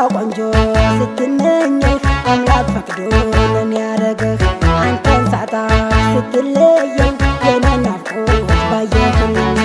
ቆንጆ ስትመኘኝ አምላክ ፈቅዶ ለኔ ያረገህ አንተን ሳጣ ስትለየኝ የኔ ናፍቆት ባየህልኝ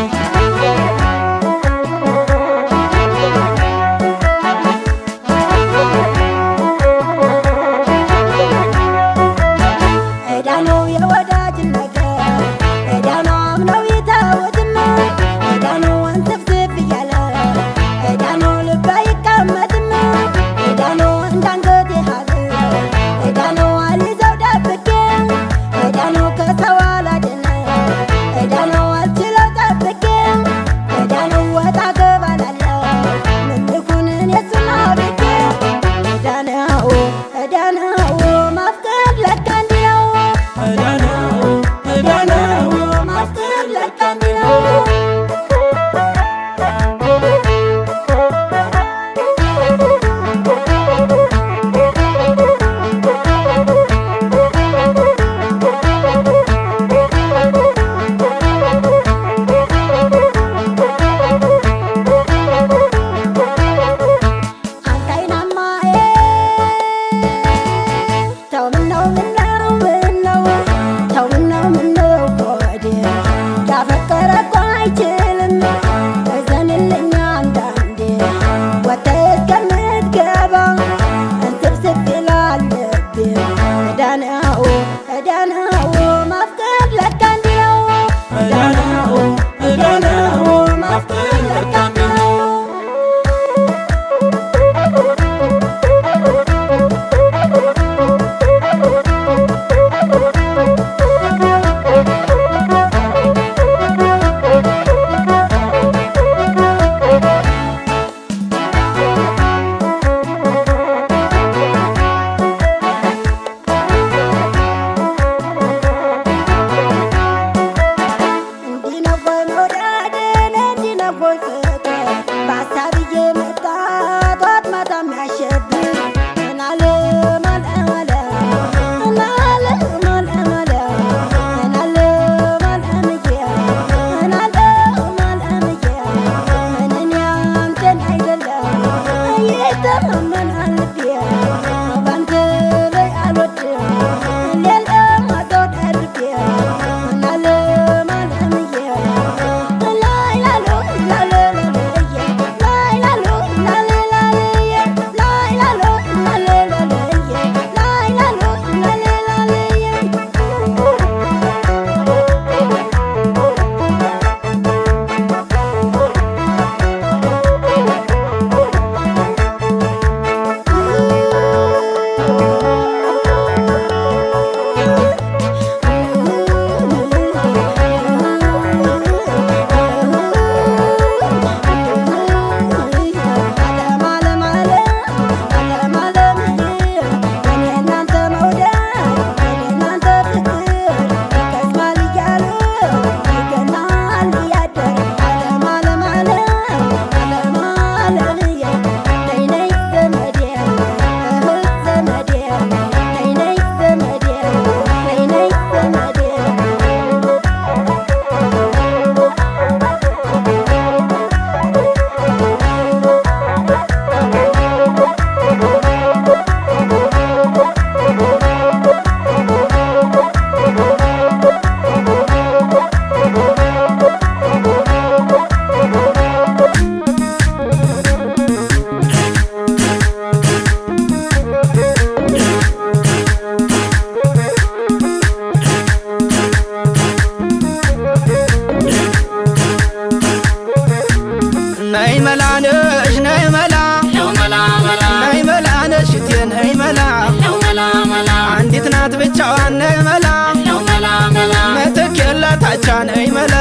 ነይ መላ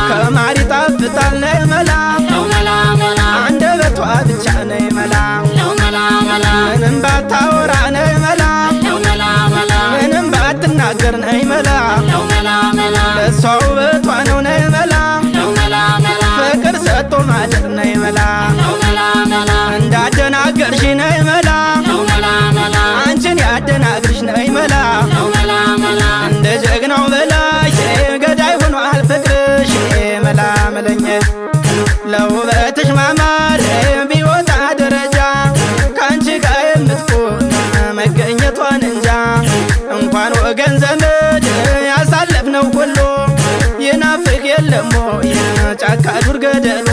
ከማሪ ጣፍጣል ነይ መላ አንደበቷ ብቻ ነይ መላ ምንም ባታወራ ነይ መላ ምንም ባትናገር ነይ መላ ለሷ ውበቷ ነው ነይ መላ ፍቅር ሰጥቶ ማደር ነይ መላ እንዳደናገርሽ ነይ መላ አንቺን ያደናግርሽ ነይ መላ እንደ ጀግናው በላይ ገዳይ ሆኗል ፍቅርሽ መላ መለኘ ለውበትሽ ማማር ቢወጣ ደረጃ ነው ሁሉ ይናፍቅ የለሞ ጫካ ዱር ገደሉ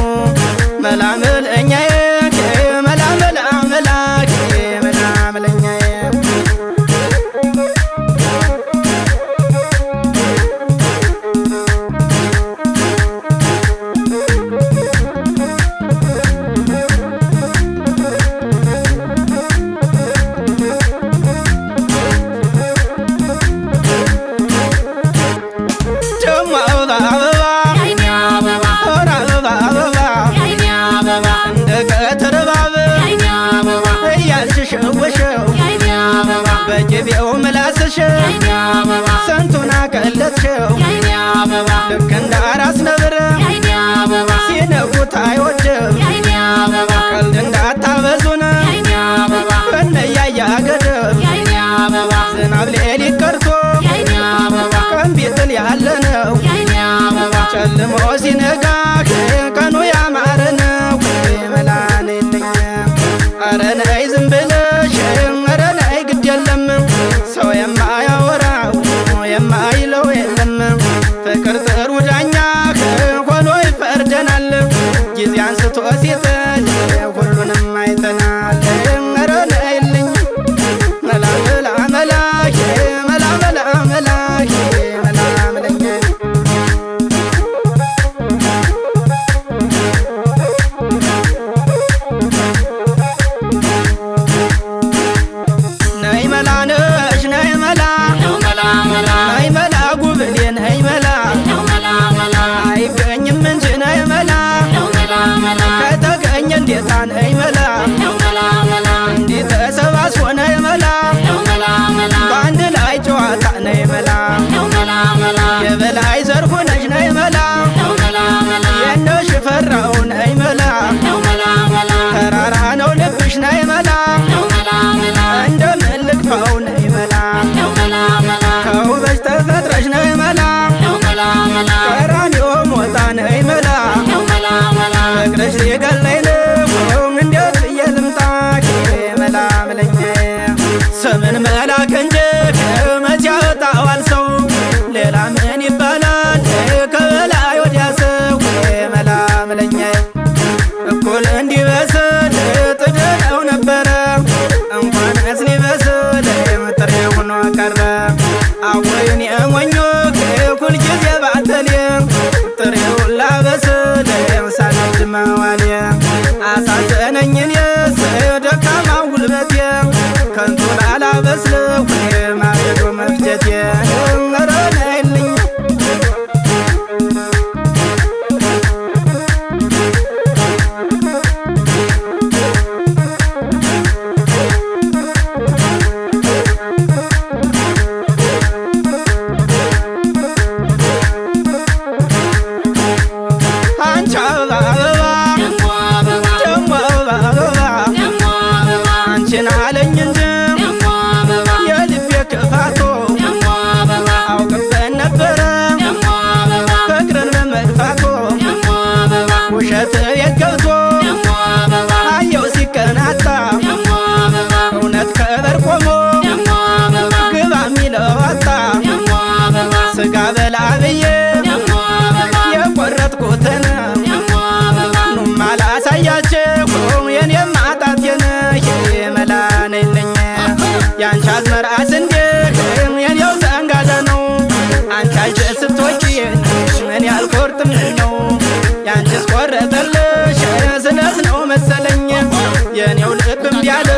መላመለኛዬ መላመላመላኬ መላመለኛዬ በጀቤው ምላስሽው ስንቱን አቀለጥሽው ልክ እንደ አራስ ነብር ሲነኩት አይወድም ቀልድ እንዳታበዙን በነያያ ገደብ ዝናብ ሌሊት ቀርቶ ቀን ቢጥል ያለነው ጨልሞ ሲነጋ ቀኑ ያማረ ነው መላን የለኝ ኧረ ነይ ዝም ብለሽ ኧረ ነይ ግድ የለም ሰው የማያወራው የማይለው የለም ፍቅር ጥሩ ዳኛ ሆኖ ይፈርደናል ጊዜ አንስቶ ሲጥል ሁሉንም አይተናል ኧረ ነይልኝ መላ መላ መላኬ መላ መላ መላኬ መላመለኛ ነይ መላ ነሽ ነይ መላ ነይ መላ ጉብሌ ነይ መላ አይገኝም እንጂ ነይ መላ ከተገኘ እንዴታ ነይ መላ እንዲህ ተሰባስቦ ነይ መላ በአንድ ላይ ጨዋታ ነይ መላ የበላይ ዘርፉ ነሽ ነይ መላ የነው ሽፈራው ነይ መላ ተራራ ነው ልብሽ ነይ መላ እንደምን ልግፋው ነይ መላ ከውበሽ ተፈጥረሽ ነይ መላ ቀራንዮ ሞጣ ነይ መላ ፍቅርሽ ሊገለኝ ነው እንዴት ብዬ ልምጣ መላመለኛ ስምን መላክ እንጂ መች ያወጣዋል ሰው ሌላ ምን ይባላል ከበላይ ወዲያ ሰው መላመለኛ እኩል እንዲበስል ጥደው ነበረ እንኳንስ ሊበስል ጥሬ ሆኖ ቀረ አወይን የሞኞ ሁል ጊዜ ባተሌ ጥሬውን ላበስል ሳነድ መዋሌ አሳዘነኝ እኔስ ደካማው ጉልበቴ ከንቱ ላላበስለው ማገዶ መፍጀቴ ኧረ ነይልኝ አንቺ አበባ ደሞ አበባ አንቺን አለኝ እንጂ የልቤ ክፋቶ አውቅበት ነበረ ፍቅርን በመድፋቶ ውሸት የገብቶ አየው ሲቀናታ እውነት ከበር ቆሞ ግባ ሚለው አጣ ስጋ በላ ብዬ የቆረጥኩትን ኑማ ላሳያችሁ የኔም ማጣቴን መላ ነይልኝ ያንቺ አዝመራ ስንዴ የኔው ዘንጋዳ ነው አንቺ አጀት ስትወጪ እኔ አልቆርጥም ነው ያንቺስ ቆረጠልሽ ስለት ነው መሰለኝ የኔው ልብ እምቢ አለ